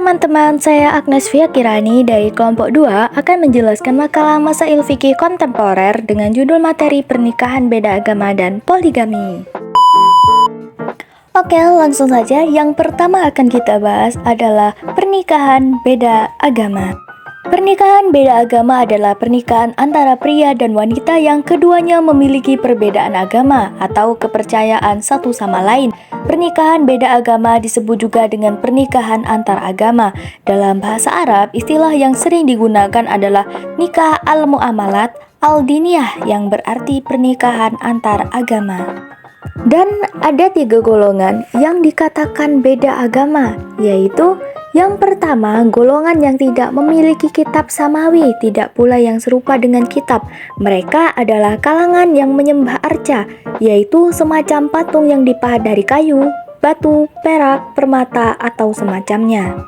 teman-teman, saya Agnes Fia Kirani dari kelompok 2 akan menjelaskan makalah Masail Fikih Kontemporer dengan judul materi pernikahan beda agama dan poligami. Oke, langsung saja. Yang pertama akan kita bahas adalah pernikahan beda agama. Pernikahan beda agama adalah pernikahan antara pria dan wanita yang keduanya memiliki perbedaan agama atau kepercayaan satu sama lain. Pernikahan beda agama disebut juga dengan pernikahan antar agama. Dalam bahasa Arab, istilah yang sering digunakan adalah nikah al-mu'amalat al-diniyah yang berarti pernikahan antar agama. Dan ada 3 golongan yang dikatakan beda agama, yaitu yang pertama, golongan yang tidak memiliki kitab samawi, tidak pula yang serupa dengan kitab. Mereka adalah kalangan yang menyembah arca, yaitu semacam patung yang dipahat dari kayu, batu, perak, permata, atau semacamnya.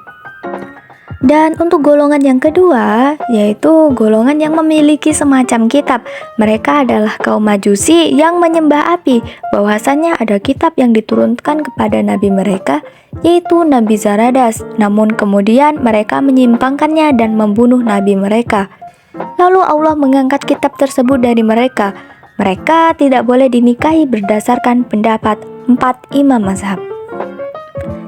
Dan untuk golongan yang kedua, yaitu golongan yang memiliki semacam kitab. Mereka adalah kaum Majusi yang menyembah api, bahwasannya ada kitab yang diturunkan kepada nabi mereka, yaitu Nabi Zaradas. Namun kemudian mereka menyimpangkannya dan membunuh nabi mereka. Lalu Allah mengangkat kitab tersebut dari mereka. Mereka tidak boleh dinikahi berdasarkan pendapat 4 imam mazhab.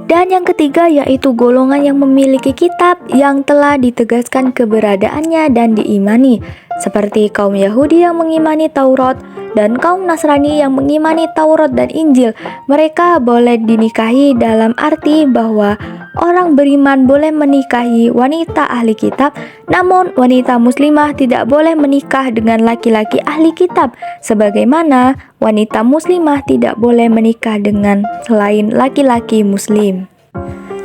Dan yang ketiga yaitu golongan yang memiliki kitab yang telah ditegaskan keberadaannya dan diimani, seperti kaum Yahudi yang mengimani Taurat dan kaum Nasrani yang mengimani Taurat dan Injil. Mereka boleh dinikahi dalam arti bahwa orang beriman boleh menikahi wanita ahli kitab, namun wanita muslimah tidak boleh menikah dengan laki-laki ahli kitab, sebagaimana wanita muslimah tidak boleh menikah dengan selain laki-laki muslim.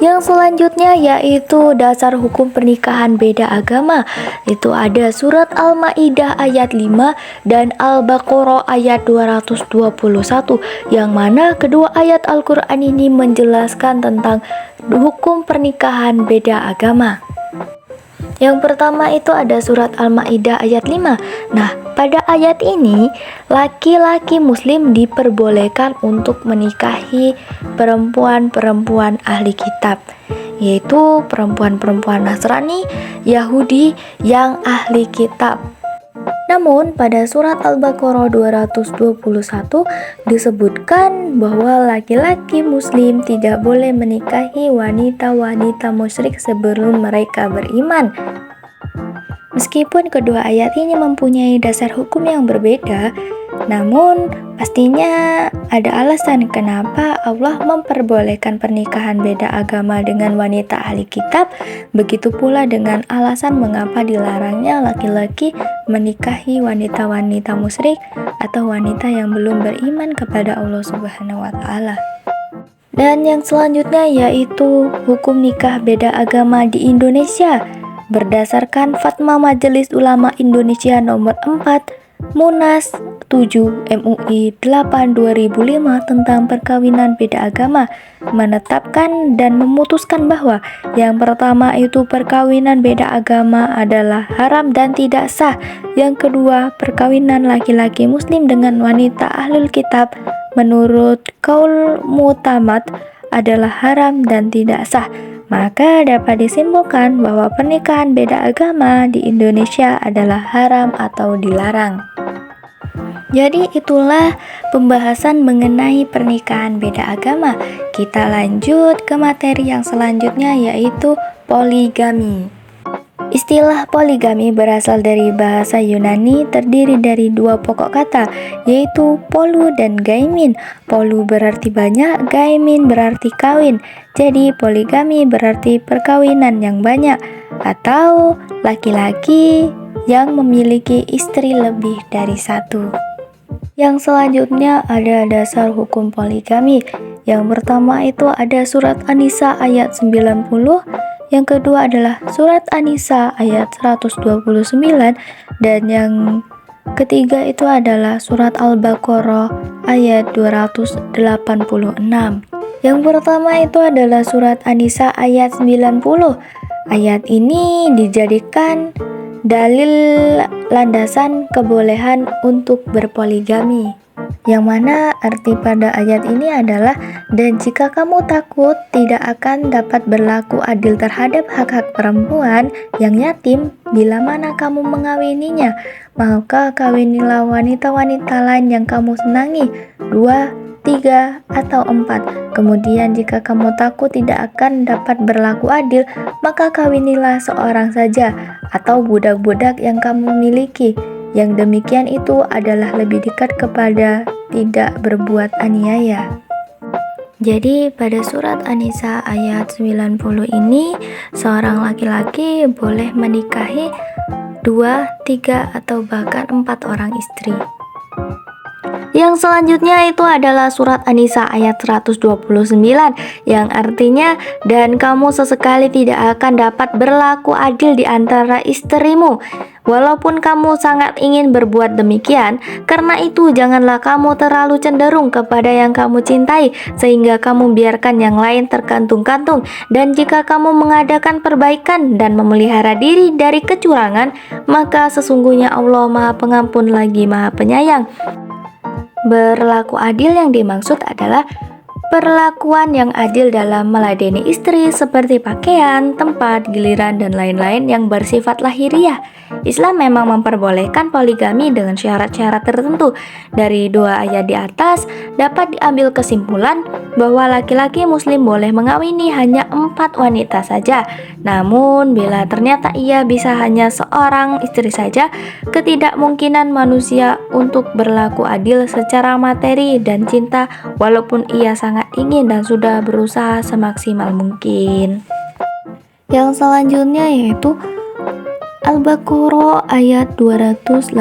Yang selanjutnya yaitu dasar hukum pernikahan beda agama. Itu ada surat Al-Maidah ayat 5 dan Al-Baqarah ayat 221, yang mana kedua ayat Al-Quran ini menjelaskan tentang hukum pernikahan beda agama. Yang pertama itu ada surat Al-Maidah ayat 5. Nah, pada ayat ini laki-laki muslim diperbolehkan untuk menikahi perempuan-perempuan ahli kitab, yaitu perempuan-perempuan Nasrani, Yahudi yang ahli kitab. Namun pada surat Al-Baqarah 221 disebutkan bahwa laki-laki muslim tidak boleh menikahi wanita-wanita musyrik sebelum mereka beriman. Meskipun kedua ayat ini mempunyai dasar hukum yang berbeda, namun pastinya ada alasan kenapa Allah memperbolehkan pernikahan beda agama dengan wanita ahli kitab. Begitu pula dengan alasan mengapa dilarangnya laki-laki menikahi wanita-wanita musyrik atau wanita yang belum beriman kepada Allah Subhanahu wa Ta'ala. Dan yang selanjutnya yaitu hukum nikah beda agama di Indonesia. Berdasarkan Fatwa Majelis Ulama Indonesia nomor 4 Munas 7 MUI 8 2005 tentang perkawinan beda agama menetapkan dan memutuskan bahwa yang pertama itu perkawinan beda agama adalah haram dan tidak sah. Yang kedua, perkawinan laki-laki muslim dengan wanita ahlul kitab menurut kaul mu'tamad adalah haram dan tidak sah. Maka dapat disimpulkan bahwa pernikahan beda agama di Indonesia adalah haram atau dilarang. Jadi itulah pembahasan mengenai pernikahan beda agama. Kita lanjut ke materi yang selanjutnya yaitu poligami. Istilah poligami berasal dari bahasa Yunani, terdiri dari 2 pokok kata, yaitu polu dan gaimin. Polu berarti banyak, gaimin berarti kawin. Jadi poligami berarti perkawinan yang banyak, atau laki-laki yang memiliki istri lebih dari 1. Yang selanjutnya ada dasar hukum poligami. Yang pertama itu ada surat An-Nisa ayat 90. Yang kedua adalah surat An-Nisa ayat 129. Dan yang ketiga itu adalah surat Al-Baqarah ayat 286. Yang pertama itu adalah surat An-Nisa ayat 90. Ayat ini dijadikan dalil landasan kebolehan untuk berpoligami. Yang mana arti pada ayat ini adalah, dan jika kamu takut tidak akan dapat berlaku adil terhadap hak-hak perempuan yang yatim, bila mana kamu mengawininya, maka kawinilah wanita-wanita lain yang kamu senangi, 2, 3, atau 4. Kemudian jika kamu takut tidak akan dapat berlaku adil, maka kawinilah seorang saja, atau budak-budak yang kamu miliki. Yang demikian itu adalah lebih dekat kepada tidak berbuat aniaya. Jadi pada surat An-Nisa ayat 90 ini, seorang laki-laki boleh menikahi 2, 3, atau bahkan 4 orang istri. Yang selanjutnya itu adalah surat An-Nisa ayat 129 yang artinya, dan kamu sesekali tidak akan dapat berlaku adil di antara istrimu walaupun kamu sangat ingin berbuat demikian. Karena itu janganlah kamu terlalu cenderung kepada yang kamu cintai sehingga kamu biarkan yang lain terkantung-kantung. Dan jika kamu mengadakan perbaikan dan memelihara diri dari kecurangan, maka sesungguhnya Allah Maha Pengampun lagi Maha Penyayang. Berlaku adil yang dimaksud adalah perlakuan yang adil dalam meladeni istri seperti pakaian, tempat, giliran, dan lain-lain yang bersifat lahiriah. Islam memang memperbolehkan poligami dengan syarat-syarat tertentu. Dari 2 ayat di atas dapat diambil kesimpulan bahwa laki-laki muslim boleh mengawini hanya 4 wanita saja. Namun bila ternyata ia bisa hanya seorang istri saja, ketidakmungkinan manusia untuk berlaku adil secara materi dan cinta walaupun ia sangat ingin dan sudah berusaha semaksimal mungkin. Yang selanjutnya yaitu Al-Baqarah ayat 286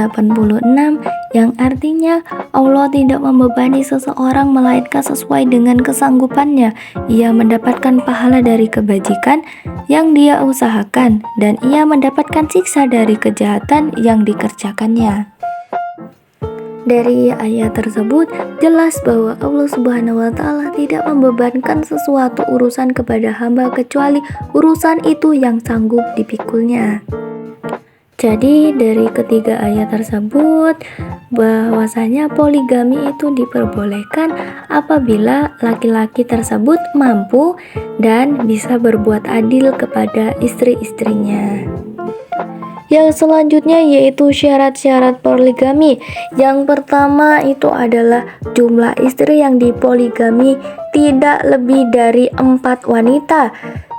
yang artinya, Allah tidak membebani seseorang melainkan sesuai dengan kesanggupannya. Ia mendapatkan pahala dari kebajikan yang dia usahakan, dan ia mendapatkan siksa dari kejahatan yang dikerjakannya. Dari ayat tersebut jelas bahwa Allah Subhanahu wa Ta'ala tidak membebankan sesuatu urusan kepada hamba kecuali urusan itu yang sanggup dipikulnya. Jadi dari ketiga ayat tersebut bahwasanya poligami itu diperbolehkan apabila laki-laki tersebut mampu dan bisa berbuat adil kepada istri-istrinya. Yang selanjutnya yaitu syarat-syarat poligami. Yang pertama itu adalah jumlah istri yang dipoligami tidak lebih dari 4 wanita.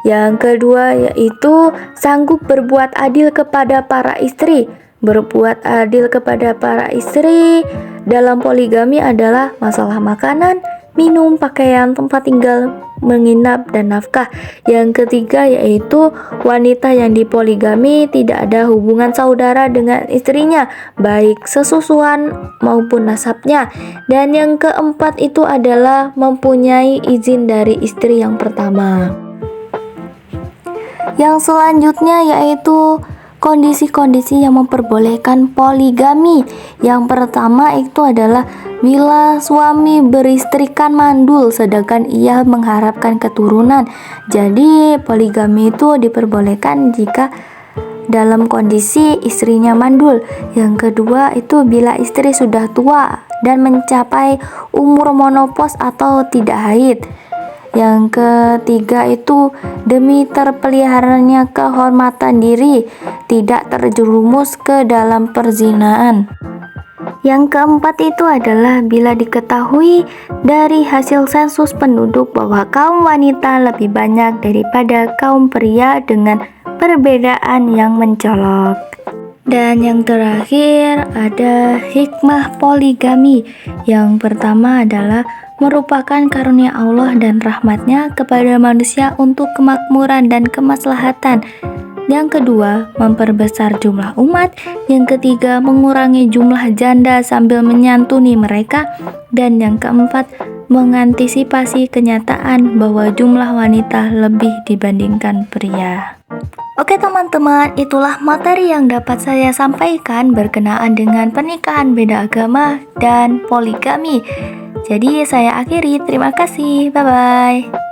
Yang kedua yaitu sanggup berbuat adil kepada para istri. Berbuat adil kepada para istri dalam poligami adalah masalah makanan, minum, pakaian, tempat tinggal, menginap, dan nafkah. Yang ketiga yaitu wanita yang dipoligami tidak ada hubungan saudara dengan istrinya, baik sesusuan maupun nasabnya. Dan yang keempat itu adalah mempunyai izin dari istri yang pertama. Yang selanjutnya yaitu kondisi-kondisi yang memperbolehkan poligami. Yang pertama itu adalah bila suami beristrikan mandul sedangkan ia mengharapkan keturunan. Jadi poligami itu diperbolehkan jika dalam kondisi istrinya mandul. Yang kedua itu bila istri sudah tua dan mencapai umur menopause atau tidak haid. Yang ketiga itu demi terpeliharanya kehormatan diri, tidak terjerumus ke dalam perzinaan. Yang keempat itu adalah bila diketahui dari hasil sensus penduduk bahwa kaum wanita lebih banyak daripada kaum pria dengan perbedaan yang mencolok. Dan yang terakhir ada hikmah poligami. Yang pertama adalah merupakan karunia Allah dan rahmatnya kepada manusia untuk kemakmuran dan kemaslahatan. Yang kedua, memperbesar jumlah umat. Yang ketiga, mengurangi jumlah janda sambil menyantuni mereka. Dan yang keempat, mengantisipasi kenyataan bahwa jumlah wanita lebih dibandingkan pria. Oke teman-teman, itulah materi yang dapat saya sampaikan berkenaan dengan pernikahan beda agama dan poligami. Jadi saya akhiri, terima kasih, bye-bye.